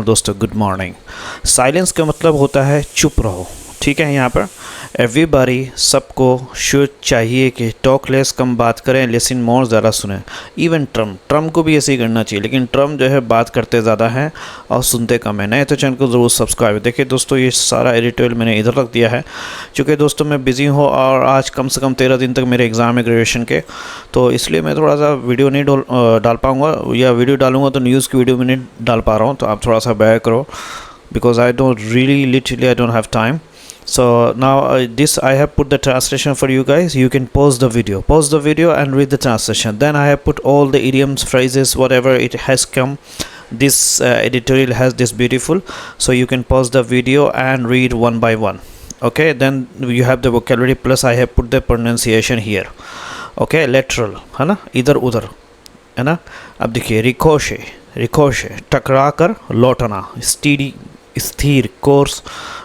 Channel दोस्तों, good morning. Silence का मतलब होता है चुप रहो, ठीक है। यहाँ पर एवरीबॉडी, सबको शुड चाहिए कि टॉक लेस, कम बात करें, लिसन मोर, ज़्यादा सुने। इवन ट्रम्प को भी ऐसे ही करना चाहिए, लेकिन ट्रम्प जो है बात करते ज़्यादा हैं और सुनते कम है। नए तो चैनल को ज़रूर सब्सक्राइब। देखिए दोस्तों, ये सारा एडिटोरियल मैंने इधर रख दिया है, चूँकि दोस्तों मैं बिज़ी हूँ और आज कम से कम 13 दिन तक मेरे एग्ज़ाम है ग्रेजुएशन के, तो इसलिए मैं थोड़ा सा वीडियो नहीं डाल पाऊँगा, या वीडियो डालूँगा तो न्यूज़ की वीडियो में नहीं डाल पा रहा हूँ, तो आप थोड़ा सा बेयर करो, because I don't have time. So now this I have put the translation for you guys. You can pause the video and read the translation. Then I have put all the idioms, phrases, whatever it has come. This editorial has this beautiful, so you can pause the video and read one by one. Okay, then you have the vocabulary, plus I have put the pronunciation here. Okay, lateral है ना, इधर उधर है ना। अब देखिए, Ricochet टकरा कर लौटना, स्टीडी स्थिर, कोर्स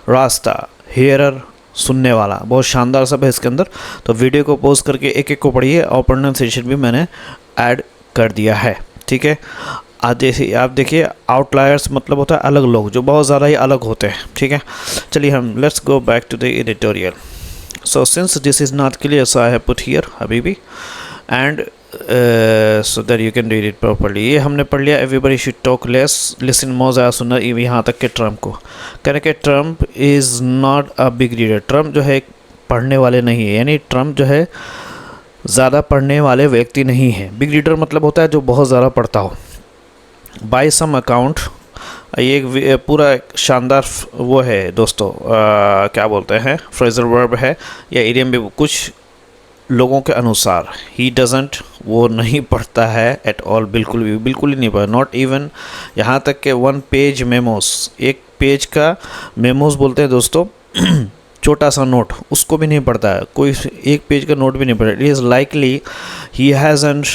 रास्ता, हेयरर सुनने वाला। बहुत शानदार सब है इसके अंदर, तो वीडियो को पॉज करके एक एक को पढ़िए, और प्रोनाउंसिएशन भी मैंने ऐड कर दिया है, ठीक है। आप देखिए, आउटलायर्स मतलब होता है अलग लोग, जो बहुत ज़्यादा ही अलग होते हैं, ठीक है। चलिए हम let's go back to the editorial. So since this is not clear, so I have put here हबीबी and so that you can read it properly। ये हमने पढ़ लिया, everybody should talk less, listen more, ज़्यादा सुनना। यहाँ तक के ट्रम्प को कहने के Trump is not a big reader. Trump जो है पढ़ने वाले नहीं है, यानी ट्रम्प जो है ज़्यादा पढ़ने वाले व्यक्ति नहीं है। बिग रीडर मतलब होता है जो बहुत ज़्यादा पढ़ता हो। बाय सम अकाउंट, ये एक पूरा शानदार वो है दोस्तों, क्या बोलते हैं, फ्रेजल वर्ब है या इडियम भी। कुछ लोगों के अनुसार ही डजेंट, वो नहीं पढ़ता है एट ऑल, बिल्कुल ही नहीं पढ़ा। नॉट इवन, यहाँ तक के 1 पेज मेमोस, एक पेज का मेमोस बोलते हैं दोस्तों, छोटा सा नोट, उसको भी नहीं पढ़ता है। कोई एक पेज का नोट भी नहीं पढ़ा। It is likely he hasn't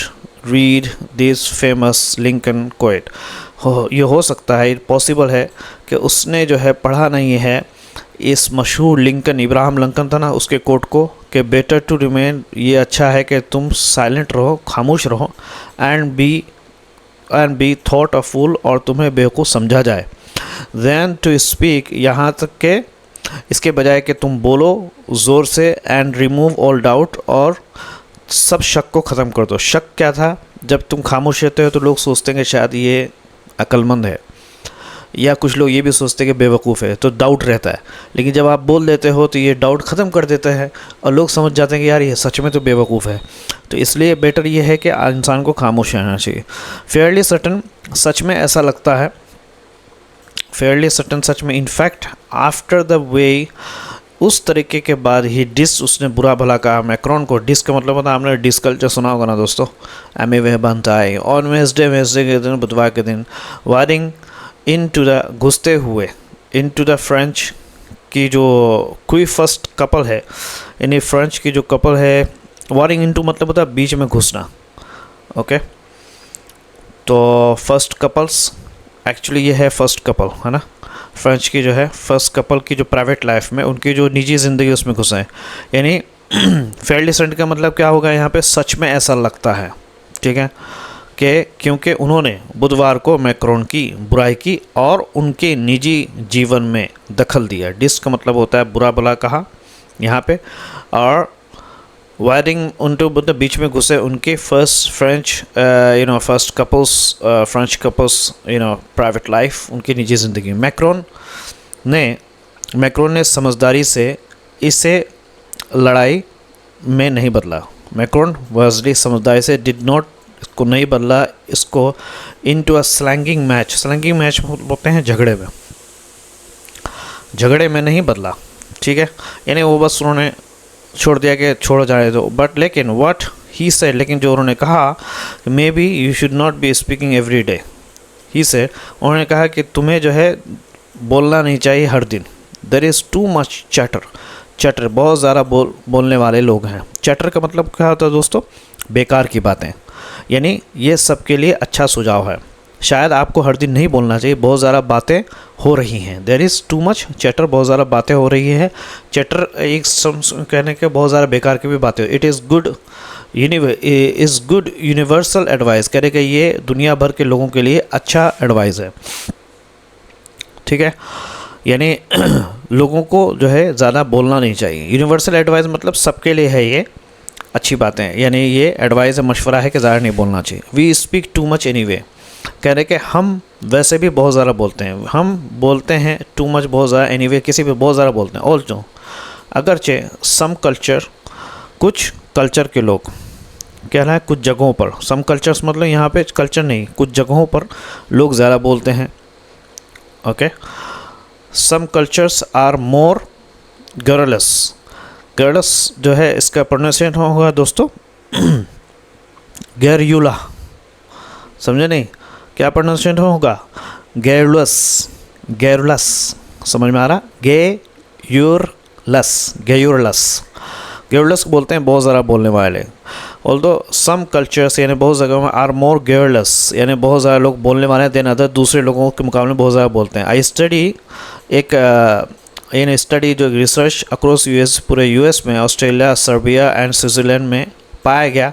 read this famous Lincoln quote. ये हो सकता है, पॉसिबल है कि उसने जो है पढ़ा नहीं है इस मशहूर लिंकन, इब्राहम लिंकन था ना, उसके कोट को, कि बेटर टू रिमेन, ये अच्छा है कि तुम साइलेंट रहो, खामोश रहो, एंड बी थॉट अ फूल, और तुम्हें बेवकूफ़ समझा जाए, देन टू स्पीक, यहाँ तक के इसके बजाय कि तुम बोलो ज़ोर से, एंड रिमूव ऑल डाउट, और सब शक को ख़त्म कर दो। शक क्या था, जब तुम खामोश रहते हो तो लोग सोचते हैं कि शायद ये अक्लमंद है, या कुछ लोग ये भी सोचते हैं कि बेवकूफ़ है, तो डाउट रहता है। लेकिन जब आप बोल देते हो तो ये डाउट ख़त्म कर देते हैं, और लोग समझ जाते हैं कि यार ये सच में तो बेवकूफ़ है। तो इसलिए बेटर ये है कि इंसान को खामोश रहना चाहिए। फेयरली सर्टन, सच में ऐसा लगता है, फेयरली सर्टन सच में, इनफैक्ट आफ्टर द वे, उस तरीके के बाद ही डिस, उसने बुरा भला कहा मैक्रोन को। डिस का मतलब होता है, आपने डिस कल्चर सुना होगा ना दोस्तों, एमे वह बनता है ऑन वेंसडे के दिन, बुधवार के दिन, वारिंग इनटू द, घुसते हुए, इनटू द फ्रेंच की जो कोई फर्स्ट कपल है, यानी फ्रेंच की जो कपल है, वारिंग इनटू मतलब होता है बीच में घुसना, ओके। तो फर्स्ट कपल्स, एक्चुअली ये है फर्स्ट कपल, है ना, फ्रेंच की जो है फर्स्ट कपल की जो प्राइवेट लाइफ में, उनकी जो निजी ज़िंदगी उसमें घुसे हैं। यानी फेयरली सर्टन का मतलब क्या होगा यहाँ पे, सच में ऐसा लगता है, ठीक है, कि क्योंकि उन्होंने बुधवार को मैक्रोन की बुराई की और उनके निजी जीवन में दखल दिया। डिस का मतलब होता है बुरा भला कहा यहाँ पे, और वायरिंग उनटू मतलब बीच में घुसे, उनके first French first couples, French couples private life, उनकी निजी ज़िंदगी। मैक्रोन ने समझदारी से इसे लड़ाई में नहीं बदला। मैक्रोन वर्जली समझदारी से डिड नॉट, इसको नहीं बदला, इसको इनटू अ स्लैंगिंग मैच। स्लैंगिंग मैच बोलते हैं झगड़े में नहीं बदला, ठीक है। यानी वो बस उन्होंने छोड़ दिया कि छोड़ जाए दो। बट लेकिन व्हाट ही सेड, लेकिन जो उन्होंने कहा, may be you should not be speaking every day. He said, उन्होंने कहा कि तुम्हें जो है बोलना नहीं चाहिए हर दिन। There is too much chatter, बहुत ज़्यादा बोलने वाले लोग हैं। चैटर का मतलब क्या होता है दोस्तों, बेकार की बातें। यानी ये सबके लिए अच्छा सुझाव है। शायद आपको हर दिन नहीं बोलना चाहिए, बहुत ज़्यादा बातें हो रही हैं। There is too much chatter, बहुत ज़्यादा बातें हो रही है। चैटर एक कहने के बहुत ज़्यादा बेकार की भी बातें। It is good universal advice, कहने के ये दुनिया भर के लोगों के लिए अच्छा एडवाइस है। ठीक है, यानी लोगों को जो है ज़्यादा बोलना नहीं चाहिए। यूनिवर्सल एडवाइस मतलब सबके लिए है, ये अच्छी बातें हैं, यानी ये एडवाइस है, मशवरा है कि ज़्यादा नहीं बोलना चाहिए। We speak too much anyway, कह रहे कि हम वैसे भी बहुत ज़्यादा बोलते हैं, हम बोलते हैं टू मच बहुत ज़्यादा, एनी वे किसी भी बहुत ज़्यादा बोलते हैं। ऑल्सो अगरचे सम कल्चर, कुछ कल्चर के लोग, कह रहा है कुछ जगहों पर, सम कल्चर्स मतलब यहाँ पे कल्चर नहीं, कुछ जगहों पर लोग ज़्यादा बोलते हैं। Okay, some cultures are more garrulous, garrulous जो है इसका प्रोनाउंसिएशन होगा दोस्तों गैरयुला, समझे नहीं, क्या प्रोनाउंसिएशन होगा? गैरुलस, गैरुलस, समझ में आ रहा? गैरुलस, गैरुलस, गैरुलस बोलते हैं बहुत ज़्यादा बोलने वाले। ऑल्दो सम कल्चर्स यानी बहुत जगह में आर मोर गैरुलस, यानी बहुत ज़्यादा लोग बोलने वाले हैं देन अदर, दूसरे लोगों के मुकाबले में बहुत ज़्यादा बोलते हैं। आई स्टडी एक यानी स्टडी जो रिसर्च अक्रॉस यूएस, पूरे यूएस में, ऑस्ट्रेलिया, सर्बिया एंड स्विट्ज़रलैंड में पाया गया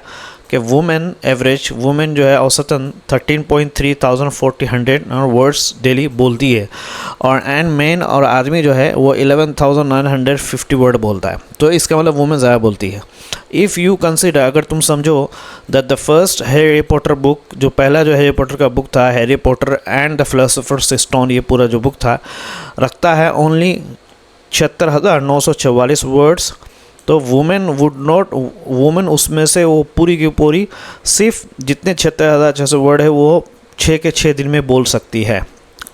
कि वुमेन एवरेज, वुमेन जो है औसतन 13,340 वर्ड्स डेली बोलती है, और एंड मैन और आदमी जो है वो 11,950 वर्ड बोलता है। तो इसका मतलब वुमेन ज़्यादा बोलती है। इफ़ यू कंसिडर, अगर तुम समझो that the first Harry Potter book, जो पहला जो हैरी पॉटर का बुक था, Harry Potter and the philosopher's stone, ये पूरा जो बुक था रखता है ओनली 76,944 वर्ड्स, तो वुमेन वुड नॉट, वुमेन उसमें से वो पूरी की पूरी सिर्फ जितने 76,600 वर्ड है वो 6 के 6 दिन में बोल सकती है,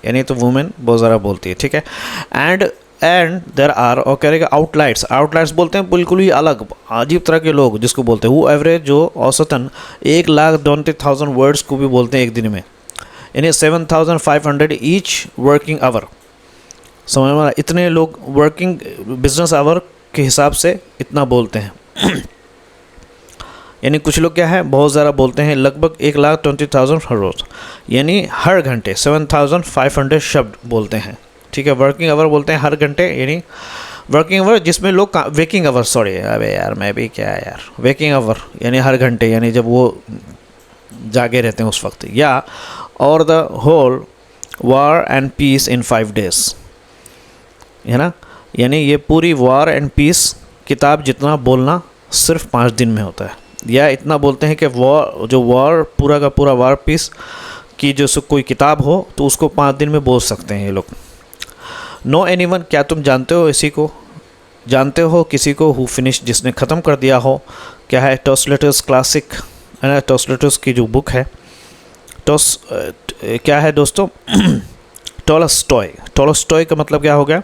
यानी तो वुमेन बहुत ज़्यादा बोलती है। ठीक है, एंड देर आर, और कह रहे कि आउटलाइट्स, आउटलाइट्स बोलते हैं बिल्कुल ही अलग अजीब तरह के लोग जिसको बोलते हैं वो एवरेज, जो औसतन 1,20,000 वर्ड्स को भी बोलते हैं एक दिन में, यानी 7,500 ईच वर्किंग आवर। समझ में, इतने लोग वर्किंग बिजनेस आवर के हिसाब से इतना बोलते हैं यानी कुछ लोग क्या है बहुत ज़्यादा बोलते हैं, लगभग 1,20,000 हर रोज़, यानी हर घंटे 7,500 शब्द बोलते हैं। ठीक है, वर्किंग आवर बोलते हैं हर घंटे, यानी वर्किंग आवर जिसमें लोग वेकिंग आवर, सॉरी अबे यार मैं भी क्या यार, वेकिंग आवर यानी हर घंटे, यानी जब वो जागे रहते हैं उस वक्त, या और the whole war and peace in 5 days, है ना, यानी ये पूरी वार एंड पीस किताब जितना बोलना सिर्फ 5 दिन में होता है। या इतना बोलते हैं कि वॉर, जो वॉर पूरा का पूरा वार पीस की जो कोई किताब हो तो उसको 5 दिन में बोल सकते हैं ये लोग। नो एनीवन, क्या तुम जानते हो इसी को, जानते हो किसी को हु फिनिश, जिसने ख़त्म कर दिया हो, क्या है? टॉल्स्टॉय's क्लासिक, है ना, टॉल्स्टॉय की जो बुक है, क्या है दोस्तों टॉल्स्टॉय, टॉल्स्टॉय का मतलब क्या हो गया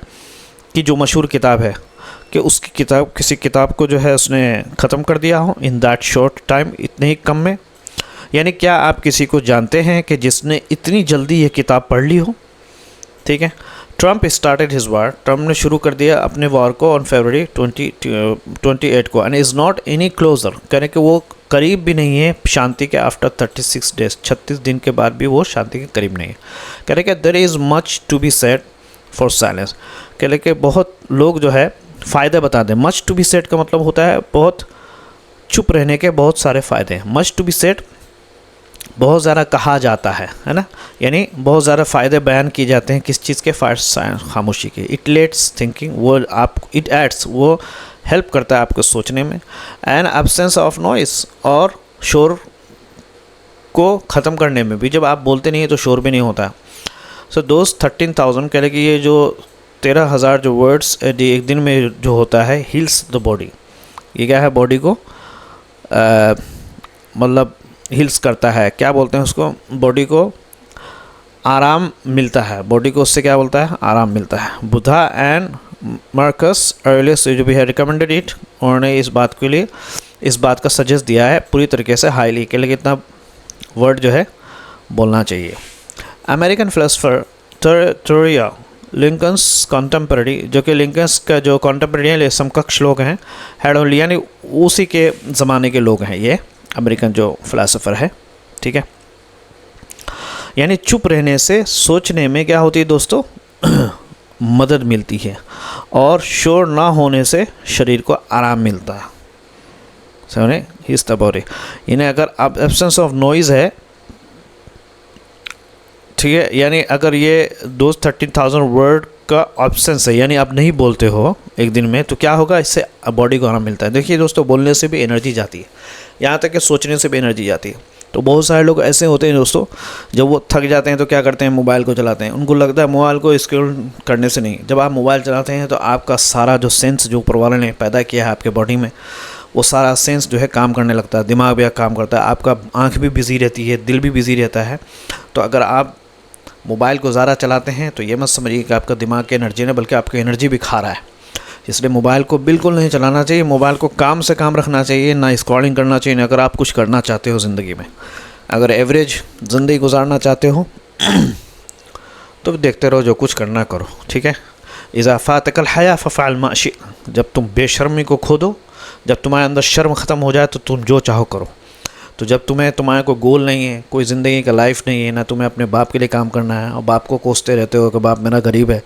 कि जो मशहूर किताब है, कि उसकी किताब, किसी किताब को जो है उसने ख़त्म कर दिया हो इन दैट शॉर्ट टाइम, इतने ही कम में। यानी क्या आप किसी को जानते हैं कि जिसने इतनी जल्दी ये किताब पढ़ ली हो? ठीक है, ट्रंप स्टार्टेड हिज वार, ट्रंप ने शुरू कर दिया अपने वार को ऑन फरवरी 28 को, and is not any closer, कहने कि वो करीब भी नहीं है शांति के, आफ्टर 36 days, 36 दिन के बाद भी वो शांति के करीब नहीं है। कह रहे कि there is much to be said for silence, कह रहे कि बहुत लोग जो है फ़ायदे बता दें। मच टू बी सेड का मतलब होता है बहुत चुप रहने के बहुत सारे फ़ायदे हैं। मच टू बी सेड बहुत ज़्यादा कहा जाता है ना, यानी बहुत ज़्यादा फ़ायदे बयान किए जाते हैं किस चीज़ के? खामोशी के। इट लेट्स थिंकिंग, वो आप, इट एड्स, वो हेल्प करता है आपको सोचने में। एंड एब्सेंस ऑफ नॉइस, और शोर को ख़त्म करने में भी, जब आप बोलते नहीं है तो शोर भी नहीं होता। सो दोस्त 13,000 कह रहे कि ये जो 13,000 जो वर्ड्स एक दिन में जो होता है, हील्स द बॉडी, ये क्या है? बॉडी को मतलब हील्स करता है, क्या बोलते हैं उसको? बॉडी को आराम मिलता है, बॉडी को उससे क्या बोलता है? आराम मिलता है। बुद्धा एंड मार्कस अर्लियस जो भी है रिकमेंडेड इट, उन्होंने इस बात के लिए, इस बात का सजेस्ट दिया है पूरी तरीके से हाईली, के लिए इतना वर्ड जो है बोलना चाहिए। अमेरिकन फिलोसोफर थोरिया, लिंकन्स कॉन्टेम्पररी, जो कि लिंकन्स का जो कॉन्टेम्पररी समकक्ष लोग हैं, हैड ओनली, यानी उसी के ज़माने के लोग हैं ये अमेरिकन जो फिलोसोफर है। ठीक है, यानी चुप रहने से सोचने में क्या होती है दोस्तों मदद मिलती है, और शोर ना होने से शरीर को आराम मिलता है। समझे? हिज द बॉडी, यानी अगर आप एब्सेंस ऑफ नॉइज़ है, ठीक है, यानी अगर ये दोस्त 13,000 वर्ड का ऑप्शंस है, यानी आप नहीं बोलते हो एक दिन में, तो क्या होगा, इससे बॉडी को आराम मिलता है। देखिए दोस्तों, बोलने से भी एनर्जी जाती है, यहाँ तक कि सोचने से भी एनर्जी जाती है। तो बहुत सारे लोग ऐसे होते हैं दोस्तों, जब वो थक जाते हैं तो क्या करते हैं, मोबाइल को चलाते हैं। उनको लगता है मोबाइल को स्क्रॉल करने से नहीं, जब आप मोबाइल चलाते हैं तो आपका सारा जो सेंस जो ऊपर वाले ने पैदा किया है आपके बॉडी में, वो सारा सेंस जो है काम करने लगता है, दिमाग भी काम करता है, आपका आँख भी बिज़ी रहती है, दिल भी बिज़ी रहता है। तो अगर आप मोबाइल को ज़्यादा चलाते हैं तो ये मत समझिए कि आपका दिमाग की एनर्जी ने, बल्कि आपकी एनर्जी भी खा रहा है। इसलिए मोबाइल को बिल्कुल नहीं चलाना चाहिए, मोबाइल को काम से काम रखना चाहिए, ना स्क्रॉलिंग करना चाहिए। ना अगर आप कुछ करना चाहते हो ज़िंदगी में, अगर एवरेज ज़िंदगी गुजारना चाहते हो तो देखते रहो, जो कुछ करना करो, ठीक है। इज़ा फ़ातकल हया फ़फ़अल मा शिअ, जब तुम बेशर्मी को खो दो, जब तुम्हारे अंदर शर्म ख़त्म हो जाए तो तुम जो चाहो करो। तो जब तुम्हारे कोई गोल नहीं है, कोई ज़िंदगी का लाइफ नहीं है, ना तुम्हें अपने बाप के लिए काम करना है और बाप को कोसते रहते हो कि बाप मेरा गरीब है,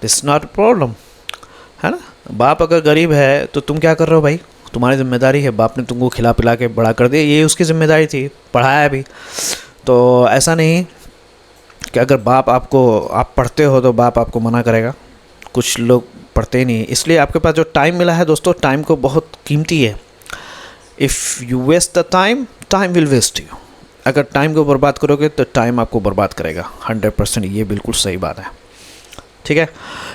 दिस नॉट प्रॉब्लम, है ना। बाप अगर गरीब है तो तुम क्या कर रहे हो भाई, तुम्हारी जिम्मेदारी है, बाप ने तुमको खिला पिला के बड़ा कर दिया, ये उसकी ज़िम्मेदारी थी, पढ़ाया भी। तो ऐसा नहीं कि अगर आप पढ़ते हो तो बाप आपको मना करेगा। कुछ लोग पढ़ते ही नहीं, इसलिए आपके पास जो टाइम मिला है दोस्तों, टाइम को बहुत कीमती है। If you waste the time, time will waste you. अगर टाइम को बर्बाद करोगे तो टाइम आपको बर्बाद करेगा, 100%। ये बिल्कुल सही बात है, ठीक है।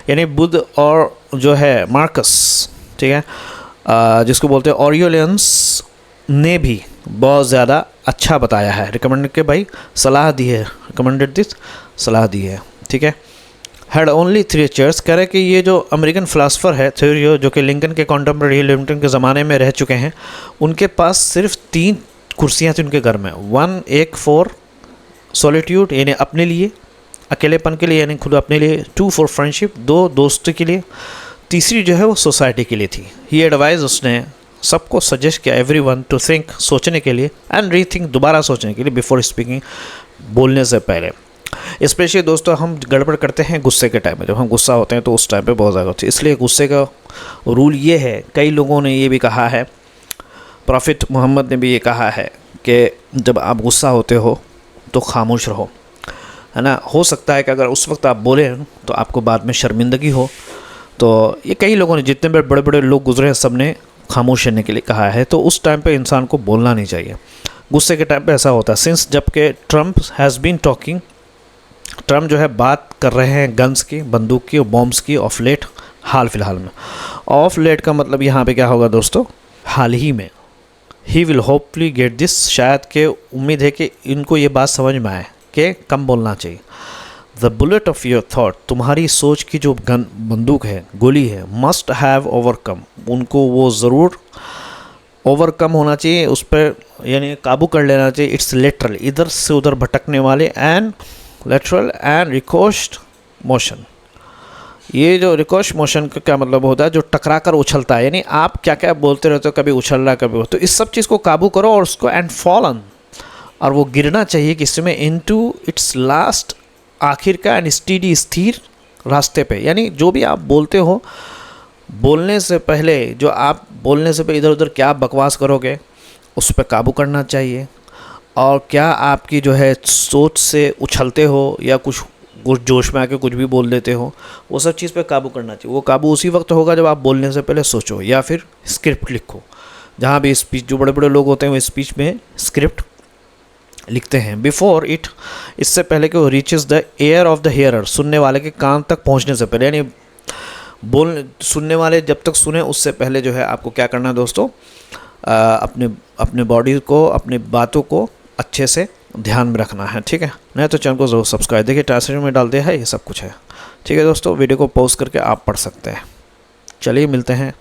यानी बुद्ध और जो है मार्कस, ठीक है, जिसको बोलते हैं ऑरियोलियंस, ने भी बहुत ज़्यादा अच्छा बताया है, रिकमेंड के भाई सलाह दी है, रिकमेंडेड दिस, सलाह दी है, ठीक है। हैड ओनली 3 चेयर्स, कह रहे कि ये जो अमेरिकन फ़िलासफ़र है थ्योरियो, जो कि लिंकन के कॉन्टेम्परेरी, लिंकन के ज़माने में रह चुके हैं, उनके पास सिर्फ 3 कुर्सियाँ थी उनके घर में। 1 फॉर सॉलिट्यूड, यानी अपने लिए, अकेलेपन के लिए, यानी खुद अपने लिए। 2 फॉर फ्रेंडशिप, 2 दोस्तों के लिए। तीसरी जो है वो सोसाइटी के लिए थी। ही एडवाइज, उसने सबको सजेस्ट किया, एवरीवन टू थिंक, सोचने के लिए, एंड रीथिंक, दोबारा सोचने के लिए, बिफोर स्पीकिंग, बोलने से पहले। स्पेशली दोस्तों हम गड़बड़ करते हैं गुस्से के टाइम में, जब हम गुस्सा होते हैं तो उस टाइम पे बहुत ज़्यादा होती है। इसलिए गुस्से का रूल ये है, कई लोगों ने ये भी कहा है, प्रॉफिट मोहम्मद ने भी ये कहा है कि जब आप गुस्सा होते हो तो खामोश रहो, है ना। हो सकता है कि अगर उस वक्त आप बोले तो आपको बाद में शर्मिंदगी हो। तो ये कई लोगों ने, जितने भी बड़े बड़े लोग गुजरे हैं, सब ने खामोश रहने के लिए कहा है। तो उस टाइम पे इंसान को बोलना नहीं चाहिए, गुस्से के टाइम पे ऐसा होता है। सिंस जबकि Trump has been talking, Trump जो है बात कर रहे हैं गन्स की, बंदूक की और बॉम्ब्स की, ऑफ लेट, हाल फिलहाल में। ऑफ लेट का मतलब यहाँ पे क्या होगा दोस्तों, हाल ही में। He will hopefully get this, शायद के उम्मीद है कि इनको ये बात समझ में आए कि कम बोलना चाहिए। The bullet of your thought, तुम्हारी सोच की जो गन, बंदूक है, गोली है, मस्ट हैव ओवरकम, उनको वो ज़रूर ओवरकम होना चाहिए, उस पर यानी काबू कर लेना चाहिए। इट्स लेटरल, इधर से उधर भटकने वाले, एंड लेटरल एंड रिकोस्ट मोशन। ये जो रिकोस्ट मोशन का क्या मतलब होता है, जो टकरा कर उछलता है, यानी आप क्या क्या बोलते रहते हो, कभी उछल रहा कभी, तो इस सब चीज़ को काबू करो और उसको, एंड फॉलन, और वो गिरना चाहिए किसमें, इनटू इट्स लास्ट, आखिर का, एंड स्टीडी, स्थिर रास्ते पे। यानी जो भी आप बोलते हो, बोलने से पहले, जो आप बोलने से पहले इधर उधर क्या बकवास करोगे, उस पर काबू करना चाहिए। और क्या आपकी जो है सोच से उछलते हो या कुछ जोश में आके कुछ भी बोल देते हो, वो सब चीज़ पे काबू करना चाहिए। वो काबू उसी वक्त होगा जब आप बोलने से पहले सोचो, या फिर स्क्रिप्ट लिखो। जहाँ भी स्पीच, जो बड़े बड़े लोग होते हैं वो स्पीच में स्क्रिप्ट लिखते हैं बिफोर इट, इससे पहले कि वो reaches the ear of the hearer, सुनने वाले के कान तक पहुँचने से पहले। यानी सुनने वाले जब तक सुने उससे पहले जो है आपको क्या करना है दोस्तों, अपने बॉडी को, अपनी बातों को अच्छे से ध्यान में रखना है, ठीक है। नहीं तो चैनल को ज़रूर सब्सक्राइब, देखिए ट्रांसलेशन में डाल दिया है, ये सब कुछ है, ठीक है दोस्तों। वीडियो को पॉज करके आप पढ़ सकते हैं। चलिए मिलते हैं